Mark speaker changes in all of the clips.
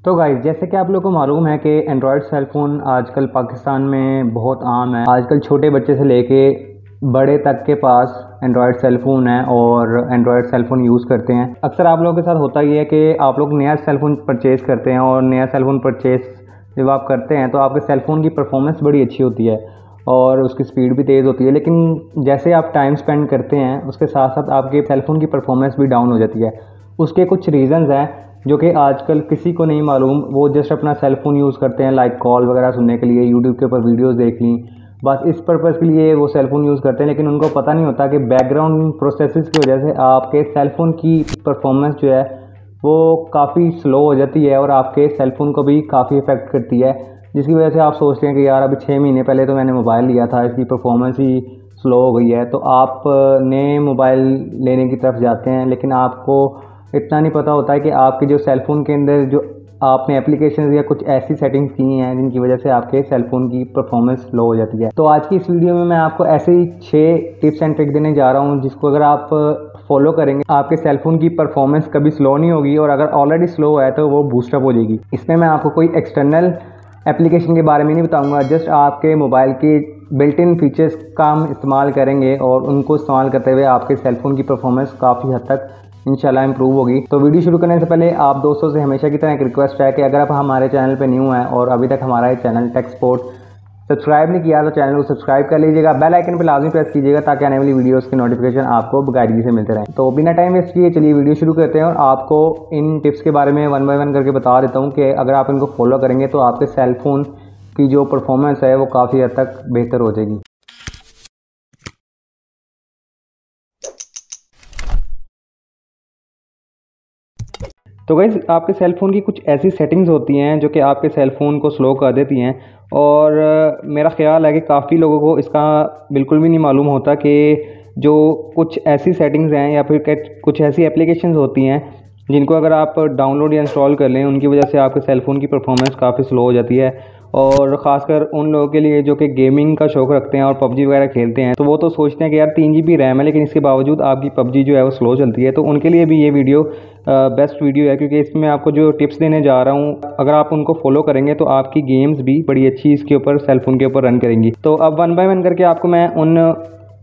Speaker 1: तो गाइस, जैसे कि आप लोगों को मालूम है कि एंड्रॉयड सेल फ़ोन आजकल पाकिस्तान में बहुत आम है। आजकल छोटे बच्चे से लेके बड़े तक के पास एंड्रॉयड सेल फ़ोन है और एंड्रॉयड सेल फ़ोन यूज़ करते हैं। अक्सर आप लोगों के साथ होता ही है कि आप लोग नया सेल फ़ोन परचेज़ करते हैं और नया सेल फ़ोन परचेज़ जब आप करते हैं तो आपके सेल फ़ोन की परफॉर्मेंस बड़ी अच्छी होती है और उसकी स्पीड भी तेज़ होती है। लेकिन जैसे आप टाइम स्पेंड करते हैं उसके साथ साथ आपके सेल फ़ोन की परफॉर्मेंस भी डाउन हो जाती है। उसके कुछ रीज़न्स हैं जो कि आजकल किसी को नहीं मालूम। वो जस्ट अपना सेल फ़ोन यूज़ करते हैं, लाइक कॉल वगैरह सुनने के लिए, यूट्यूब के ऊपर वीडियोस देख ली, बस इस पर्पज़ के लिए वो सेल फ़ोन यूज़ करते हैं। लेकिन उनको पता नहीं होता कि बैकग्राउंड प्रोसेसेस की वजह से आपके सेल फ़ोन की परफॉर्मेंस जो है वो काफ़ी स्लो हो जाती है और आपके सेल फ़ोन को भी काफ़ी इफ़ेक्ट करती है, जिसकी वजह से आप सोचते हैं कि यार अभी 6 महीने पहले तो मैंने मोबाइल लिया था, इसकी परफॉर्मेंस ही स्लो हो गई है। तो आप नए मोबाइल लेने की तरफ जाते हैं, लेकिन आपको इतना नहीं पता होता है कि आपके जो सेल फ़ोन के अंदर जो आपने एप्लीकेशन या कुछ ऐसी सेटिंग्स की हैं जिनकी वजह से आपके सेल फ़ोन की परफॉर्मेंस स्लो हो जाती है। तो आज की इस वीडियो में मैं आपको ऐसे ही 6 टिप्स एंड ट्रिक देने जा रहा हूं जिसको अगर आप फॉलो करेंगे आपके सेल फ़ोन की परफॉर्मेंस कभी स्लो नहीं होगी और अगर ऑलरेडी स्लो है तो वो बूस्टअप हो जाएगी। इसमें मैं आपको कोई एक्सटर्नल एप्लीकेशन के बारे में नहीं बताऊँगा, जस्ट आपके मोबाइल के बिल्ट इन फीचर्स का हम इस्तेमाल करेंगे और उनको इस्तेमाल करते हुए आपके सेल फ़ोन की परफॉर्मेंस काफ़ी हद तक इंशाल्लाह इंप्रूव होगी। तो वीडियो शुरू करने से पहले आप दोस्तों से हमेशा की तरह एक रिक्वेस्ट है कि अगर आप हमारे चैनल पे न्यू हैं और अभी तक हमारा चैनल टेक सपोर्ट सब्सक्राइब नहीं किया तो चैनल को सब्सक्राइब कर लीजिएगा, बेल आइकन पर लाजमी प्रेस कीजिएगा ताकि आने वाली वीडियोस के नोटिफिकेशन आपको बकायदगी से मिलते रहें। तो बिना टाइम वेस्ट किए चलिए वीडियो शुरू करते हैं और आपको इन टिप्स के बारे में वन बाय वन करके बता देता हूँ कि अगर आप इनको फॉलो करेंगे तो आपके सेल फ़ोन की जो परफॉर्मेंस है वो काफ़ी हद तक बेहतर हो जाएगी। तो गाइस, आपके सेल फ़ोन की कुछ ऐसी सेटिंग्स होती हैं जो कि आपके सेल फ़ोन को स्लो कर देती हैं और मेरा ख़्याल है कि काफ़ी लोगों को इसका बिल्कुल भी नहीं मालूम होता कि जो कुछ ऐसी सेटिंग्स हैं या फिर कुछ ऐसी एप्लीकेशंस होती हैं जिनको अगर आप डाउनलोड या इंस्टॉल कर लें उनकी वजह से आपके सेल फ़ोन की परफॉर्मेंस काफ़ी स्लो हो जाती है। और ख़ासकर उन लोगों के लिए जो कि गेमिंग का शौक़ रखते हैं और पबजी वगैरह खेलते हैं, तो वो तो सोचते हैं कि यार 3 GB रैम है लेकिन इसके बावजूद आपकी पबजी जो है वो स्लो चलती है। तो उनके लिए भी ये वीडियो बेस्ट वीडियो है, क्योंकि इसमें आपको जो टिप्स देने जा रहा हूँ अगर आप उनको फॉलो करेंगे तो आपकी गेम्स भी बड़ी अच्छी इसके ऊपर सेल फ़ोन के ऊपर रन करेंगी। तो अब वन बाय वन करके आपको मैं उन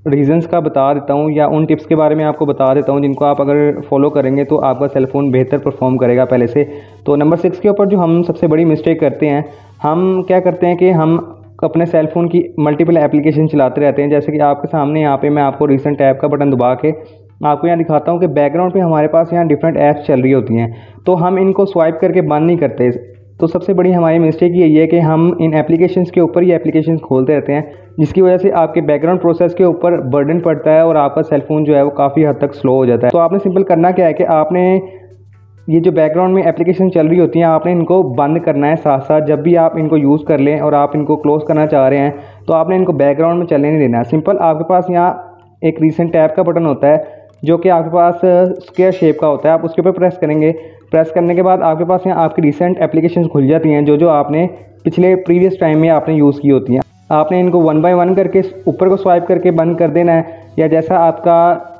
Speaker 1: रीज़न्स का बता देता हूँ या उन टिप्स के बारे में आपको बता देता हूँ जिनको आप अगर फॉलो करेंगे तो आपका सेल फ़ोन बेहतर परफॉर्म करेगा पहले से। तो नंबर 6 के ऊपर जो हम सबसे बड़ी मिस्टेक करते हैं, हम क्या करते हैं कि हम अपने सेल फ़ोन की मल्टीपल एप्लीकेशन चलाते रहते हैं। जैसे कि आपके सामने यहाँ पे मैं आपको रिसेंट ऐप का बटन दबा के आपको यहाँ दिखाता हूँ कि बैकग्राउंड पे हमारे पास यहाँ डिफरेंट ऐप्स चल रही होती हैं, तो हम इनको स्वाइप करके बंद नहीं करते। तो सबसे बड़ी हमारी मिस्टेक यही है कि हम इन एप्लीकेशंस के ऊपर ही एप्लीकेशंस खोलते रहते हैं, जिसकी वजह से आपके बैकग्राउंड प्रोसेस के ऊपर बर्डन पड़ता है और आपका सेल फ़ोन जो है वो काफ़ी हद तक स्लो हो जाता है। तो आपने सिंपल करना क्या है कि आपने ये जो बैकग्राउंड में एप्लीकेशन चल रही होती हैं आपने इनको बंद करना है। साथ साथ जब भी आप इनको यूज़ कर लें और आप इनको क्लोज़ करना चाह रहे हैं तो आपने इनको बैकग्राउंड में चलने नहीं देना है। सिंपल आपके पास यहाँ एक रीसेंट टैब का बटन होता है जो कि आपके पास स्क्वायर शेप का होता है, आप उसके ऊपर प्रेस करेंगे। प्रेस करने के बाद आपके पास यहाँ आपकी रिसेंट एप्लीकेशंस खुल जाती हैं जो आपने पिछले प्रीवियस टाइम में आपने यूज़ की होती हैं। आपने इनको वन बाय वन करके ऊपर को स्वाइप करके बंद कर देना है, या जैसा आपका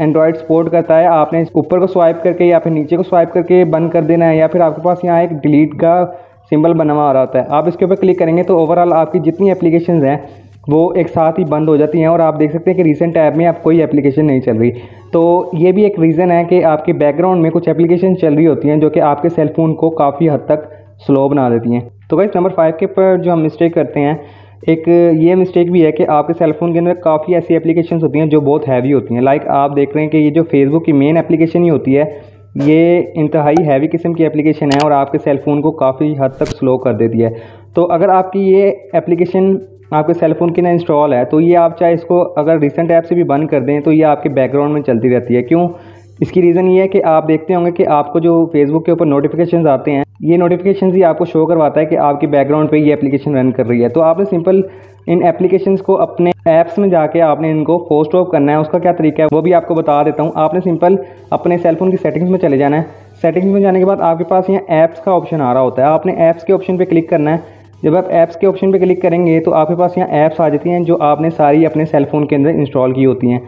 Speaker 1: एंड्रॉयड सपोर्ट करता है आपने ऊपर को स्वाइप करके या फिर नीचे को स्वाइप करके बंद कर देना है, या फिर आपके पास यहाँ एक डिलीट का सिंबल बना हुआ रहता है, आप इसके ऊपर क्लिक करेंगे तो ओवरऑल आपकी जितनी एप्लीकेशंस हैं वो एक साथ ही बंद हो जाती हैं और आप देख सकते हैं कि रिसेंट ऐप में अब कोई एप्लीकेशन नहीं चल रही। तो ये भी एक रीज़न है कि आपके बैकग्राउंड में कुछ एप्लीकेशन चल रही होती हैं जो कि आपके सेल फ़ोन को काफ़ी हद तक स्लो बना देती हैं। तो गाइस, नंबर 5 के ऊपर जो हम मिस्टेक करते हैं, एक ये मिस्टेक भी है कि आपके सेल फ़ोन के अंदर काफ़ी ऐसी एप्लीकेशंस होती हैं जो बहुत हैवी होती हैं। लाइक आप देख रहे हैं कि ये जो फेसबुक की मेन एप्लीकेशन ही होती है ये इंतहाई हैवी किस्म की एप्लीकेशन है और आपके सेल फ़ोन को काफ़ी हद तक स्लो कर देती है। तो अगर आपकी ये एप्लीकेशन आपके सेल फ़ोन के अंदर इंस्टॉल है तो ये आप चाहे इसको अगर रिसेंट ऐप से भी बंद कर दें तो ये आपके बैकग्राउंड में चलती रहती है। क्यों? इसकी रीज़न ये है कि आप देखते होंगे कि आपको जो फेसबुक के ऊपर नोटिफिकेशंस आते हैं, ये नोटिफिकेशंस ही आपको शो करवाता है कि आपकी बैकग्राउंड पे ये एप्लीकेशन रन कर रही है। तो आपने सिंपल इन एप्लीकेशंस को अपने ऐप्स में जाके आपने इनको फोर्स ऑफ करना है। उसका क्या तरीका है वो भी आपको बता देता हूँ। आपने सिंपल अपने सेल फ़ोन की सेटिंग्स में चले जाना है। सेटिंग्स में जाने के बाद आपके पास यहाँ ऐप्स का ऑप्शन आ रहा होता है, आपने ऐप्स के ऑप्शन पर क्लिक करना है। जब आप ऐप्स के ऑप्शन पे क्लिक करेंगे तो आपके पास यहाँ ऐप्स आ जाती हैं जो आपने सारी अपने सेल फ़ोन के अंदर इंस्टॉल की होती हैं।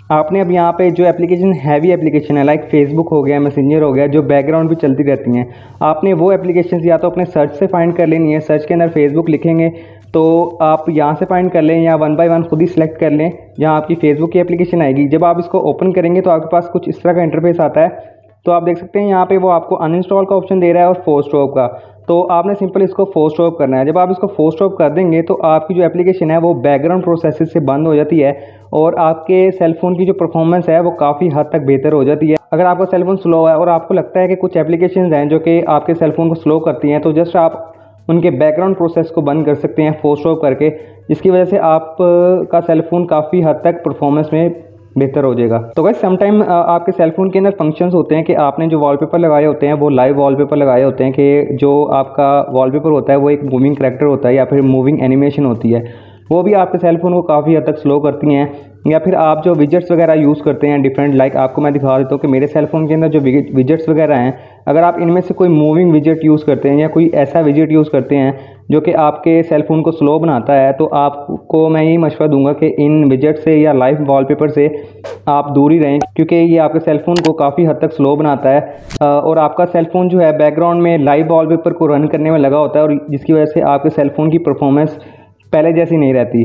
Speaker 1: आपने अब यहाँ पे जो एप्लीकेशन हैवी एप्लीकेशन है लाइक फेसबुक हो गया, मैसेंजर हो गया, जो बैकग्राउंड भी चलती रहती हैं, आपने वो एप्लीकेशन या तो अपने सर्च से फाइंड कर लेनी है। सर्च के अंदर फेसबुक लिखेंगे तो आप यहाँ से फाइंड कर लें या वन बाय वन खुद ही सिलेक्ट कर लें। जहाँ आपकी फेसबुक की एप्लीकेशन आएगी, जब आप इसको ओपन करेंगे तो आपके पास कुछ इस तरह का इंटरफेस आता है। तो आप देख सकते हैं यहाँ पे वो आपको अनइंस्टॉल का ऑप्शन दे रहा है और फोर्स स्टॉप का। तो आपने सिंपल इसको फोर्स स्टॉप करना है। जब आप इसको फोर्स स्टॉप कर देंगे तो आपकी जो एप्लीकेशन है वो बैकग्राउंड प्रोसेसेस से बंद हो जाती है और आपके सेलफोन की जो परफॉर्मेंस है वो काफ़ी हद तक बेहतर हो जाती है। अगर आपका सेलफोन स्लो है और आपको लगता है कि कुछ एप्लीकेशंस हैं जो कि आपके सेलफोन को स्लो करती हैं, तो जस्ट आप उनके बैकग्राउंड प्रोसेस को बंद कर सकते हैं फोर्स स्टॉप करके, जिसकी वजह से आप का सेलफोन काफ़ी हद तक परफॉर्मेंस में बेहतर हो जाएगा। तो गाइस समटाइम आपके सेलफोन के अंदर फंक्शंस होते हैं कि आपने जो वॉलपेपर लगाए होते हैं वो लाइव वॉलपेपर लगाए होते हैं, कि जो आपका वॉलपेपर होता है वो एक मूविंग करैक्टर होता है या फिर मूविंग एनिमेशन होती है, वो भी आपके सेलफोन को काफ़ी हद तक स्लो करती हैं। या फिर आप जो विजेट्स वगैरह यूज़ करते हैं डिफरेंट, लाइक आपको मैं दिखा देता हूँ कि मेरे सेलफोन के अंदर जो विजेट्स वगैरह हैं, अगर आप इनमें से कोई मूविंग विजेट यूज़ करते हैं या कोई ऐसा विजेट यूज़ करते हैं जो कि आपके सेलफोन को स्लो बनाता है, तो आपको मैं यही मशवरा दूंगा कि इन विजेट से या लाइव वॉलपेपर से आप दूर ही रहें, क्योंकि ये आपके सेलफोन को काफ़ी हद तक स्लो बनाता है और आपका सेलफोन जो है बैकग्राउंड में लाइव वॉलपेपर को रन करने में लगा होता है, और जिसकी वजह से आपके सेलफोन की परफॉर्मेंस पहले जैसी नहीं रहती।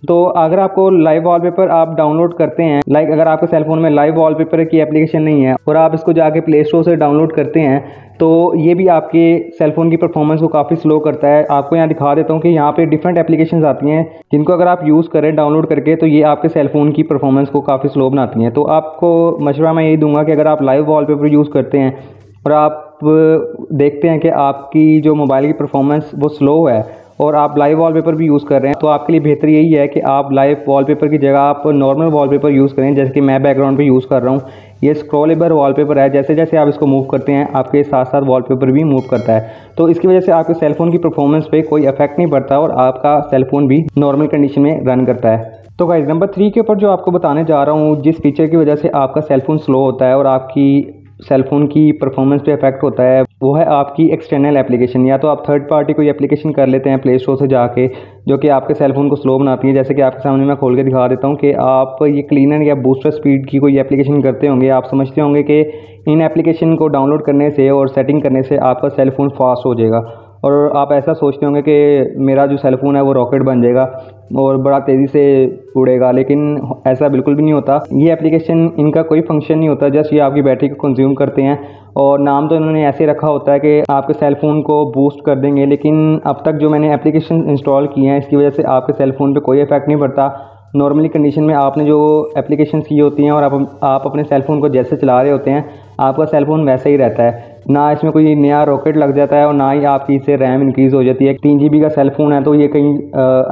Speaker 1: तो अगर आपको लाइव वॉलपेपर आप डाउनलोड करते हैं, लाइक अगर आपके सेलफोन में लाइव वॉलपेपर की एप्लीकेशन नहीं है और आप इसको जाके प्ले स्टोर से डाउनलोड करते हैं, तो ये भी आपके सेलफोन की परफॉर्मेंस को काफ़ी स्लो करता है। आपको यहाँ दिखा देता हूँ कि यहाँ पे डिफरेंट एप्लीकेशंस आती हैं जिनको अगर आप यूज़ करें डाउनलोड करके, तो ये आपके सेलफोन की परफॉर्मेंस को काफ़ी स्लो बनाती हैं। तो आपको मशवरा मैं यही दूंगा कि अगर आप लाइव वॉलपेपर यूज़ करते हैं और आप देखते हैं कि आपकी जो मोबाइल की परफॉर्मेंस वो स्लो है और आप लाइव वॉलपेपर भी यूज़ कर रहे हैं, तो आपके लिए बेहतर यही है कि आप लाइव वॉलपेपर की जगह आप नॉर्मल वॉलपेपर यूज़ करें, जैसे कि मैं बैकग्राउंड पे यूज़ कर रहा हूँ। ये स्क्रॉलेबल वॉलपेपर है, जैसे जैसे आप इसको मूव करते हैं आपके साथ साथ वॉलपेपर भी मूव करता है, तो इसकी वजह से आपके सेलफोन की परफॉर्मेंस पे कोई इफेक्ट नहीं पड़ता और आपका सेलफोन भी नॉर्मल कंडीशन में रन करता है। तो गाइस नंबर 3 के ऊपर जो आपको बताने जा रहा हूँ, जिस फीचर की वजह से आपका सेलफोन स्लो होता है और आपकी सेलफोन की परफॉर्मेंस पे इफेक्ट होता है, वो है आपकी एक्सटर्नल एप्लीकेशन। या तो आप थर्ड पार्टी कोई एप्लीकेशन कर लेते हैं प्ले स्टोर से जाके, जो कि आपके सेलफोन को स्लो बनाती है। जैसे कि आपके सामने मैं खोल के दिखा देता हूँ कि आप ये क्लीनर या बूस्टर स्पीड की कोई एप्लीकेशन करते होंगे, आप समझते होंगे कि इन एप्लीकेशन को डाउनलोड करने से और सेटिंग करने से आपका सेलफोन फास्ट हो जाएगा, और आप ऐसा सोचते होंगे कि मेरा जो सेलफोन है वो रॉकेट बन जाएगा और बड़ा तेज़ी से उड़ेगा, लेकिन ऐसा बिल्कुल भी नहीं होता। ये एप्लीकेशन इनका कोई फंक्शन नहीं होता, जस्ट ये आपकी बैटरी को कंज्यूम करते हैं और नाम तो इन्होंने ऐसे रखा होता है कि आपके सेलफोन को बूस्ट कर देंगे, लेकिन अब तक जो मैंने एप्लीकेशन इंस्टॉल की हैं इसकी वजह से आपके सेलफोन पे कोई इफेक्ट नहीं पड़ता। नॉर्मली कंडीशन में आपने जो एप्लीकेशंस की होती हैं और आप अपने सेलफोन को जैसे चला रहे होते हैं, आपका सेलफोन वैसे ही रहता है, ना इसमें कोई नया रॉकेट लग जाता है और ना ही आपकी इससे रैम इंक्रीज़ हो जाती है। 3 GB का सेलफोन है तो ये कहीं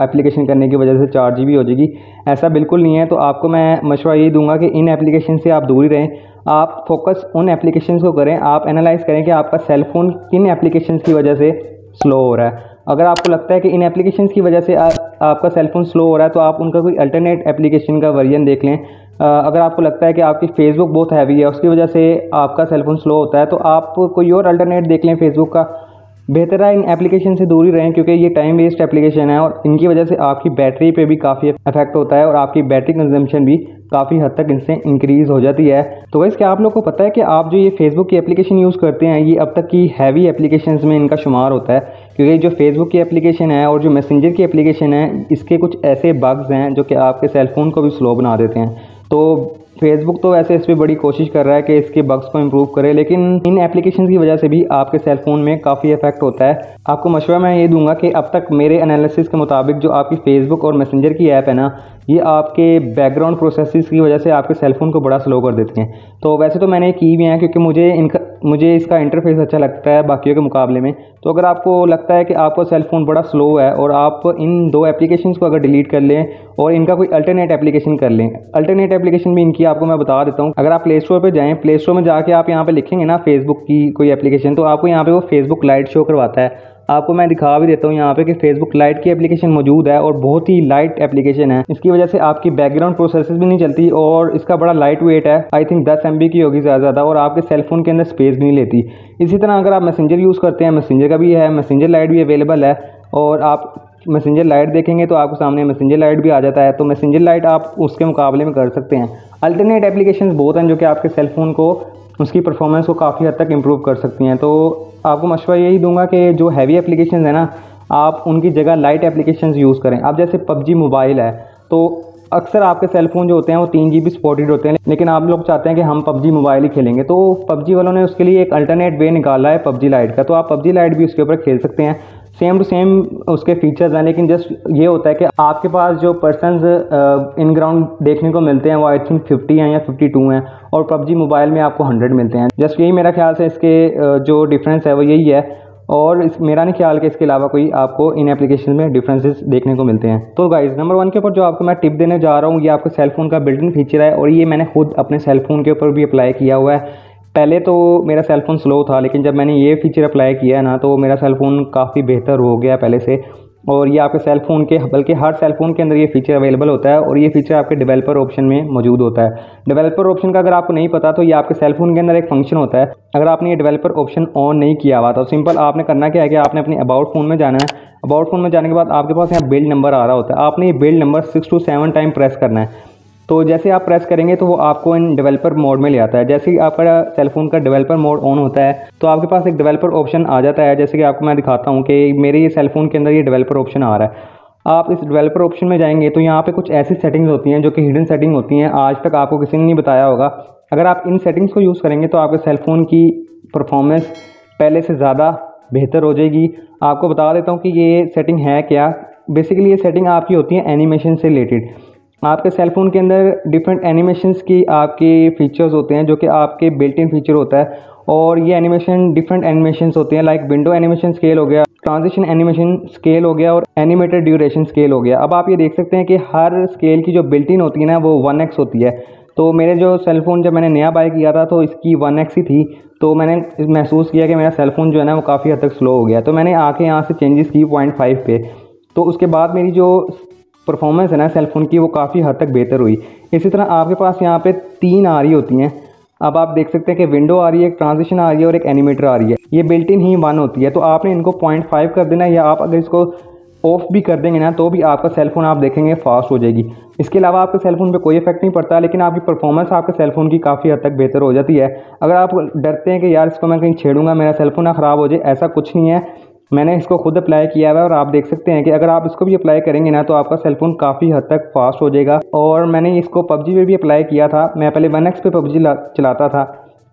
Speaker 1: एप्लीकेशन करने की वजह से 4 GB हो जाएगी, ऐसा बिल्कुल नहीं है। तो आपको मैं मशवरा यही दूंगा कि इन एप्लीकेशन से आप दूर ही रहें, आप फोकस उन एप्लीकेशंस को करें, आप एनालाइज करें कि आपका सेलफोन किन एप्लीकेशंस की वजह से स्लो हो रहा है। अगर आपको लगता है कि इन एप्लीकेशंस की वजह से आपका सेलफोन स्लो हो रहा है, तो आप उनका कोई अल्टरनेट एप्लीकेशन का वर्जन देख लें। अगर आपको लगता है कि आपकी फेसबुक बहुत हैवी है, उसकी वजह से आपका सेलफोन स्लो होता है, तो आप कोई और अल्टरनेट देख लें फेसबुक का। बेहतर है इन एप्लीकेशन से दूर ही रहें, क्योंकि ये टाइम वेस्ट एप्लीकेशन है और इनकी वजह से आपकी बैटरी पे भी काफ़ी इफेक्ट होता है और आपकी बैटरी कंजम्पशन भी काफ़ी हद तक इनसे इंक्रीज़ हो जाती है। तो वैसे क्या आप लोग को पता है कि आप जो ये फेसबुक की एप्लीकेशन यूज़ करते हैं, ये अब तक की हैवी एप्लीकेशंस में इनका शुमार होता है, क्योंकि जो फेसबुक की एप्लीकेशन है और जो मैसेंजर की एप्लीकेशन है, इसके कुछ ऐसे बग्स हैं जो कि आपके सेलफोन को भी स्लो बना देते हैं। तो फेसबुक तो वैसे इस पर बड़ी कोशिश कर रहा है कि इसके बग्स को इम्प्रूव करे, लेकिन इन एप्लीकेशन की वजह से भी आपके सेलफोन में काफ़ी इफेक्ट होता है। आपको मशवरा मैं ये दूंगा कि अब तक मेरे एनालिसिस के मुताबिक जो आपकी फेसबुक और मैसेंजर की ऐप है ना, ये आपके बैकग्राउंड प्रोसेसेस की वजह से आपके सेलफोन को बड़ा स्लो कर देती हैं। तो वैसे तो मैंने की भी हैं, क्योंकि मुझे इसका इंटरफेस अच्छा लगता है बाकियों के मुकाबले में। तो अगर आपको लगता है कि आपका सेलफोन बड़ा स्लो है और आप इन 2 एप्लीकेशंस को अगर डिलीट कर लें और इनका कोई अल्टरनेट एप्लीकेशन कर लें, अल्टरनेट एप्लीकेशन भी इनकी आपको मैं बता देता हूँ। अगर आप प्ले स्टोर पर जाएँ, प्ले स्टोर में जाके आप यहाँ पर लिखेंगे ना फेसबुक की कोई एप्लीकेशन, तो आपको यहाँ पर वो फेसबुक लाइट शो करवाता है। आपको मैं दिखा भी देता हूँ यहाँ पे कि फेसबुक लाइट की एप्लीकेशन मौजूद है और बहुत ही लाइट एप्लीकेशन है। इसकी वजह से आपकी बैकग्राउंड प्रोसेसेस भी नहीं चलती और इसका बड़ा लाइट वेट है, आई थिंक 10 MB की होगी ज़्यादा, और आपके सेलफोन के अंदर स्पेस भी नहीं लेती। इसी तरह अगर आप मैसेंजर यूज़ करते हैं, मैसेंजर का भी है, मैसेंजर लाइट भी अवेलेबल है और आप मैसेंजर लाइट देखेंगे तो आपके सामने मैसेंजर लाइट भी आ जाता है, तो मैसेंजर लाइट आप उसके मुकाबले में कर सकते हैं। अल्टरनेट एप्लीकेशंस बहुत हैं जो कि आपके सेल फ़ोन को, उसकी परफॉर्मेंस को काफ़ी हद तक इम्प्रूव कर सकती हैं। तो आपको मशवरा यही दूंगा कि जो हैवी एप्लीकेशंस है ना, आप उनकी जगह लाइट एप्लीकेशंस यूज़ करें। अब जैसे PUBG मोबाइल है, तो अक्सर आपके सेल फ़ोन जो होते हैं वो 3 GB सपोर्टेड होते हैं, लेकिन आप लोग चाहते हैं कि हम PUBG मोबाइल ही खेलेंगे, तो PUBG वालों ने उसके लिए एक अल्टरनेट वे निकाला है PUBG लाइट का। तो आप PUBG लाइट भी उसके ऊपर खेल सकते हैं, सेम टू सेम उसके फीचर्स हैं, लेकिन जस्ट ये होता है कि आपके पास जो पर्सनस इन ग्राउंड देखने को मिलते हैं वो आई थिंक 50 हैं या 52 हैं, और PUBG मोबाइल में आपको 100 मिलते हैं। जस्ट यही मेरा ख्याल से इसके जो डिफरेंस है वो यही है, और मेरा नहीं ख्याल कि इसके अलावा कोई आपको इन एप्लीकेशन में डिफरेंसेस देखने को मिलते हैं। तो गाइस, नंबर 1 के ऊपर जो आपको मैं टिप देने जा रहा हूँ, ये आपके सेल फ़ोन का बिल्ट इन फीचर है, और ये मैंने खुद अपने सेल फ़ोन के ऊपर भी अप्लाई किया हुआ है। पहले तो मेरा सेल फ़ोन स्लो था, लेकिन जब मैंने ये फीचर अप्लाई किया है ना, तो मेरा सेल फ़ोन काफ़ी बेहतर हो गया पहले से। और ये आपके सेल फ़ोन के, बल्कि हर सेल फ़ोन के अंदर ये फीचर अवेलेबल होता है, और ये फीचर आपके डेवलपर ऑप्शन में मौजूद होता है। डेवलपर ऑप्शन का अगर आपको नहीं पता, तो ये आपके सेल फ़ोन के अंदर एक फंक्शन होता है। अगर आपने ये डेवलपर ऑप्शन ऑन नहीं किया हुआ, तो सिंपल आपने करना क्या है कि आपने अपने अबाउट फ़ोन में जाना है। अबाउट फ़ोन में जाने के बाद आपके पास यहाँ बिल्ड नंबर आ रहा होता है, आपने ये build number 6 to 7 time press करना है। तो जैसे आप प्रेस करेंगे तो वो आपको इन डेवलपर मोड में ले आता है। जैसे ही आपका सेल फ़ोन का डेवलपर मोड ऑन होता है, तो आपके पास एक डेवलपर ऑप्शन आ जाता है। जैसे कि आपको मैं दिखाता हूँ कि मेरे ये सेल फ़ोन के अंदर ये डेवलपर ऑप्शन आ रहा है। आप इस डेवलपर ऑप्शन में जाएंगे तो यहाँ पे कुछ ऐसी सेटिंग्स होती हैं जो कि हिडन सेटिंग होती हैं, आज तक आपको किसी ने नहीं बताया होगा। अगर आप इन सेटिंग्स को यूज़ करेंगे तो आपके सेल फ़ोन की परफॉर्मेंस पहले से ज़्यादा बेहतर हो जाएगी। आपको बता देता हूँ कि ये सेटिंग है क्या। बेसिकली ये सेटिंग आपकी होती है एनिमेशन से रिलेटेड। आपके सेल फ़ोन के अंदर डिफरेंट एनिमेशंस की आपके फीचर्स होते हैं जो कि आपके बिल्ट इन फीचर होता है, और ये एनिमेशन डिफरेंट एनिमेशंस होते हैं, लाइक विंडो एनिमेशन स्केल हो गया, ट्रांजिशन एनिमेशन स्केल हो गया, और एनिमेटेड ड्यूरेशन स्केल हो गया। अब आप ये देख सकते हैं कि हर स्केल की जो बिल्ट इन होती है ना, वो 1x होती है। तो मेरे जो सेल फ़ोन जब मैंने नया बाय किया था तो इसकी 1x ही थी, तो मैंने महसूस किया कि मेरा सेल फ़ोन जो है ना वो काफ़ी हद तक स्लो हो गया। तो मैंने आके यहाँ से चेंजेस की 0.5 पे, तो उसके बाद मेरी जो परफॉर्मेंस है ना सेल फ़ोन की, वो काफ़ी हद तक बेहतर हुई। इसी तरह आपके पास यहाँ पे 3 आ रही होती हैं। अब आप देख सकते हैं कि विंडो आ रही है, एक ट्रांजिशन आ रही है, और एक एनिमेटर आ रही है। ये बिल्ट इन ही 1 होती है, तो आपने इनको 0.5 कर देना है, या आप अगर इसको ऑफ भी कर देंगे ना तो भी आपका सेल फ़ोन आप देखेंगे फास्ट हो जाएगी। इसके अलावा आपके सेल फ़ोन पे कोई इफेक्ट नहीं पड़ता, लेकिन आपकी परफॉर्मेंस आपके सेल फ़ोन की काफ़ी हद तक बेहतर हो जाती है। अगर आप डरते हैं कि यार इसको मैं कहीं छेड़ूंगा मेरा सेल फ़ोन ना ख़राब हो जाए, ऐसा कुछ नहीं है। मैंने इसको खुद अप्लाई किया हुआ है, और आप देख सकते हैं कि अगर आप इसको भी अप्लाई करेंगे ना तो आपका सेल फ़ोन काफ़ी हद तक फास्ट हो जाएगा। और मैंने इसको PUBG पे भी अप्लाई किया था। मैं पहले 1x पे PUBG चलाता था,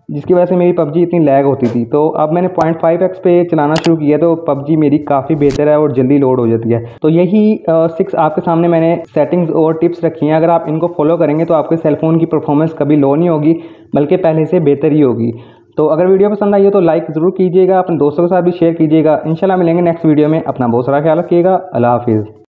Speaker 1: जिसकी वजह से मेरी PUBG इतनी लैग होती थी। तो अब मैंने 0.5x पे चलाना शुरू किया, तो PUBG मेरी काफ़ी बेहतर है और जल्दी लोड हो जाती है। तो यही 6 आपके सामने मैंने सेटिंग्स और टिप्स रखी हैं। अगर आप इनको फॉलो करेंगे तो आपके सेल फ़ोन की परफॉर्मेंस कभी लो नहीं होगी, बल्कि पहले से बेहतर ही होगी। तो अगर वीडियो पसंद आई हो तो लाइक ज़रूर कीजिएगा, अपने दोस्तों के साथ भी शेयर कीजिएगा। इंशाल्लाह मिलेंगे नेक्स्ट वीडियो में। अपना बहुत सारा ख्याल रखिएगा। अल्लाह हाफिज़।